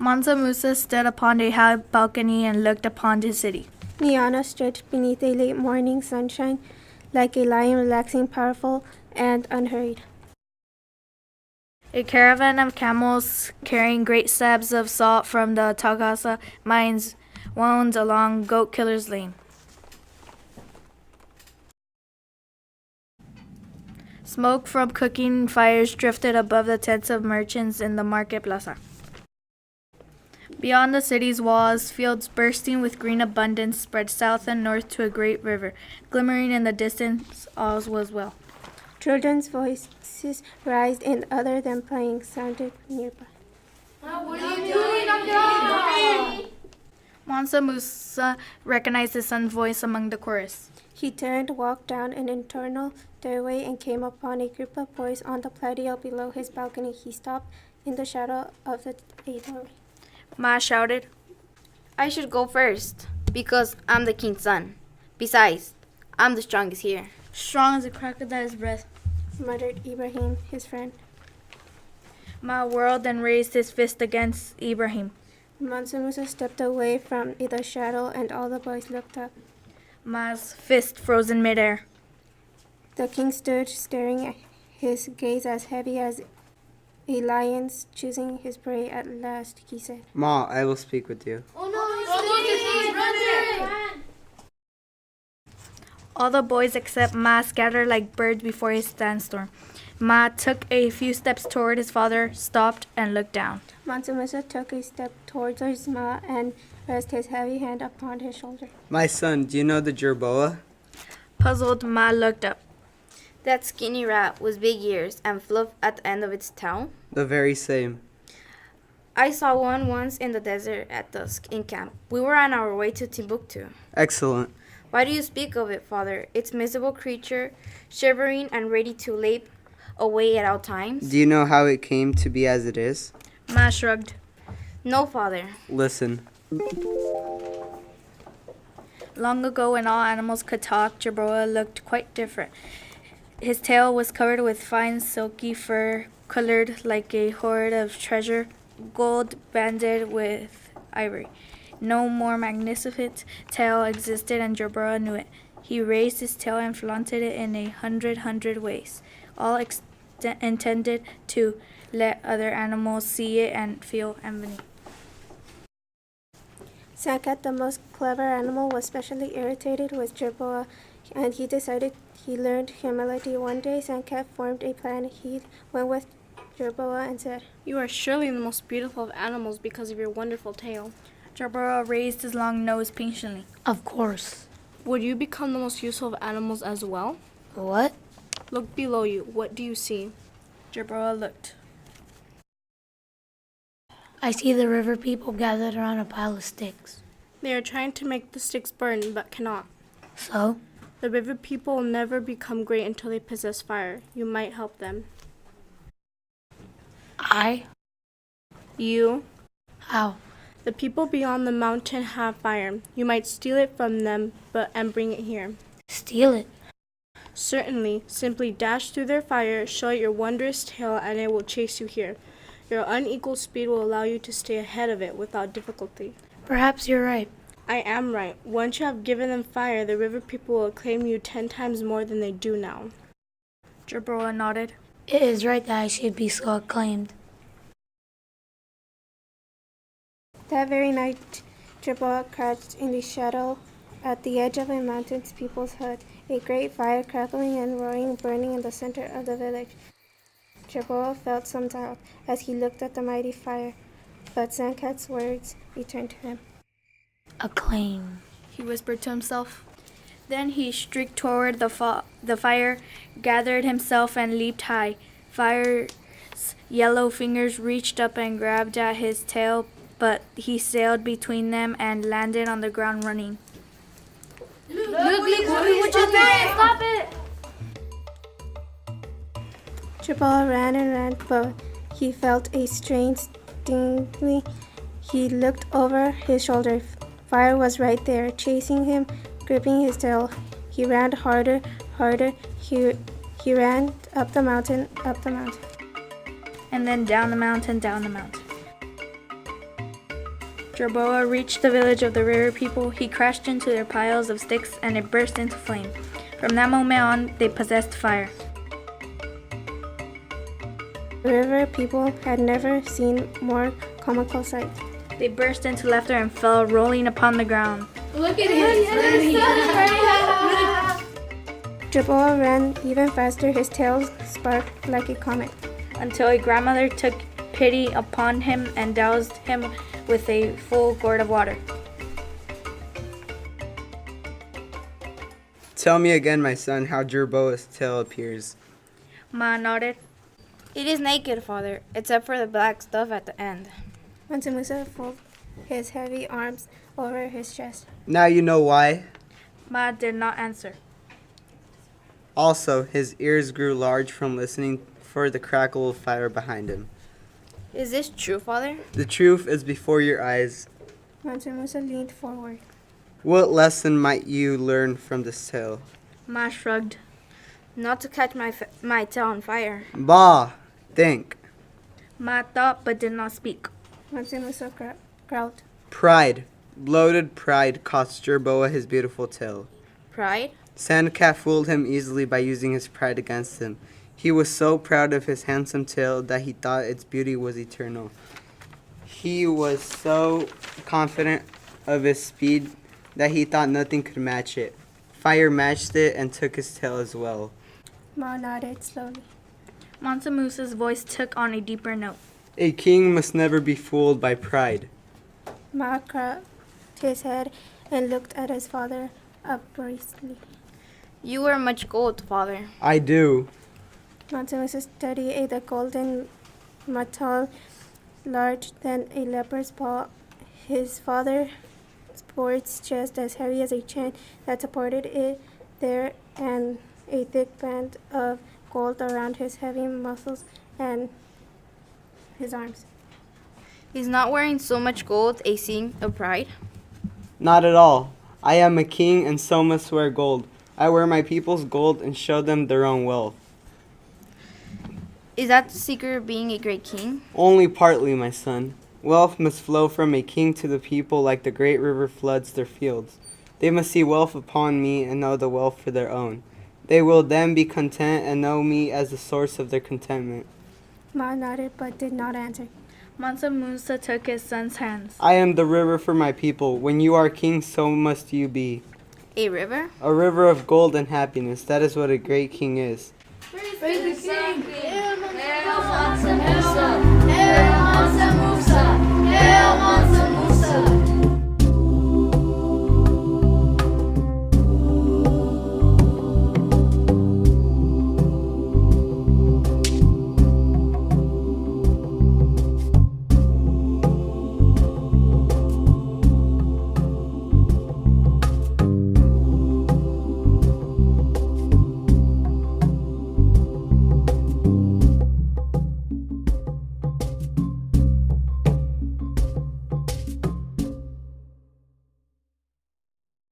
Mansa Musa stood upon a high balcony and looked upon his city. Niana stretched beneath a late morning sunshine, like a lion relaxing, powerful and unhurried. A caravan of camels carrying great slabs of salt from the Tagasa mines wound along Goat Killer's Lane. Smoke from cooking fires drifted above the tents of merchants in the market plaza. Beyond the city's walls, fields bursting with green abundance spread south and north to a great river. Glimmering in the distance, all was well. Children's voices rised and other than playing sounded nearby. What are you doing up there? Mansa Musa recognized his son's voice among the chorus. He turned, walked down an internal stairway, and came upon a group of boys on the patio below his balcony. He stopped in the shadow of a doorway. Ma shouted, I should go first, because I'm the king's son. Besides, I'm the strongest here. Strong as a crocodile's breath, muttered Ibrahim, his friend. Ma whirled and raised his fist against Ibrahim. Mansa Musa stepped away from the shadow, and all the boys looked up. Ma's fist froze in midair. The king stood staring, his gaze as heavy as a lion's choosing his prey. At last, he said, Ma, I will speak with you. Oh no, run! All the boys except Ma scattered like birds before a sandstorm. Ma took a few steps toward his father, stopped, and looked down. Mansa Musa took a step towards his Ma and rested his heavy hand upon his shoulder. My son, do you know the Jerboa? Puzzled, Ma looked up. That skinny rat with big ears and fluff at the end of its tail? The very same. I saw one once in the desert at dusk in camp. We were on our way to Timbuktu. Excellent. Why do you speak of it, father? Its miserable creature, shivering and ready to leap away at all times? Do you know how it came to be as it is? Ma shrugged. No, father. Listen. Long ago, when all animals could talk, Jerboa looked quite different. His tail was covered with fine silky fur, colored like a hoard of treasure, gold banded with ivory. No more magnificent tail existed, and Jerboa knew it. He raised his tail and flaunted it in 100 ways, all intended to let other animals see it and feel envy. Sankat, the most clever animal, was specially irritated with Jerboa, and he decided he learned humility. One day, Sankat formed a plan. He went with Jerboa and said, You are surely the most beautiful of animals because of your wonderful tail. Jerboa raised his long nose patiently. Of course. Would you become the most useful of animals as well? What? Look below you. What do you see? Jerboa looked. I see the river people gathered around a pile of sticks. They are trying to make the sticks burn, but cannot. So? The river people will never become great until they possess fire. You might help them. I? You? How? The people beyond the mountain have fire. You might steal it from them, and bring it here. Steal it? Certainly. Simply dash through their fire, show it your wondrous tail, and it will chase you here. Your unequal speed will allow you to stay ahead of it without difficulty. Perhaps you're right. I am right. Once you have given them fire, the river people will acclaim you 10 times more than they do now. Jerboa nodded. It is right that I should be so acclaimed. That very night, Jerboa crouched in the shadow at the edge of a mountain people's hut, a great fire crackling and roaring, burning in the center of the village. Jerboa felt some doubt as he looked at the mighty fire, but Sankat's words returned to him. Acclaim, he whispered to himself. Then he streaked toward the fire, gathered himself, and leaped high. Fire's yellow fingers reached up and grabbed at his tail, but he sailed between them and landed on the ground running. Look, what you doing? Stop it! Jerboa ran and ran, but he felt a strange stinging. He looked over his shoulder. Fire was right there, chasing him, gripping his tail. He ran harder. He ran up the mountain. And then down the mountain. Jerboa reached the village of the river people. He crashed into their piles of sticks and it burst into flame. From that moment on, they possessed fire. The river people had never seen more comical sights. They burst into laughter and fell rolling upon the ground. Jerboa ran even faster, his tail sparked like a comet. Until a grandmother took pity upon him and doused him with a full gourd of water. Tell me again, my son, how Jerboa's tail appears. Ma nodded. It is naked, father, except for the black stuff at the end. Mansa Musa folded his heavy arms over his chest. Now you know why. Ma did not answer. Also, his ears grew large from listening for the crackle of fire behind him. Is this true, father? The truth is before your eyes. Mansa Musa leaned forward. What lesson might you learn from this tale? Ma shrugged. Not to catch my tail on fire. Bah! Think. Ma thought but did not speak. Mansa Musa growled. Pride. Bloated pride cost Jerboa his beautiful tail. Pride? Sandcat fooled him easily by using his pride against him. He was so proud of his handsome tail that he thought its beauty was eternal. He was so confident of his speed that he thought nothing could match it. Fire matched it and took his tail as well. Ma nodded slowly. Mansa Musa's voice took on a deeper note. A king must never be fooled by pride. Ma cracked his head and looked at his father uprightly. You wear much gold, father. I do. Mansa Musa studied the golden metal larger than a leopard's paw. His father sports just as heavy as a chain that supported it there, and a thick band of gold around his heavy muscles and his arms. Is not wearing so much gold a sign of pride? Not at all. I am a king and so must wear gold. I wear my people's gold and show them their own wealth. Is that the secret of being a great king? Only partly, my son. Wealth must flow from a king to the people like the great river floods their fields. They must see wealth upon me and know the wealth for their own. They will then be content and know me as the source of their contentment. Ma nodded but did not answer. Mansa Musa took his son's hands. I am the river for my people. When you are king, so must you be. A river? A river of gold and happiness. That is what a great king is. Praise the King! Hail Mansa Musa!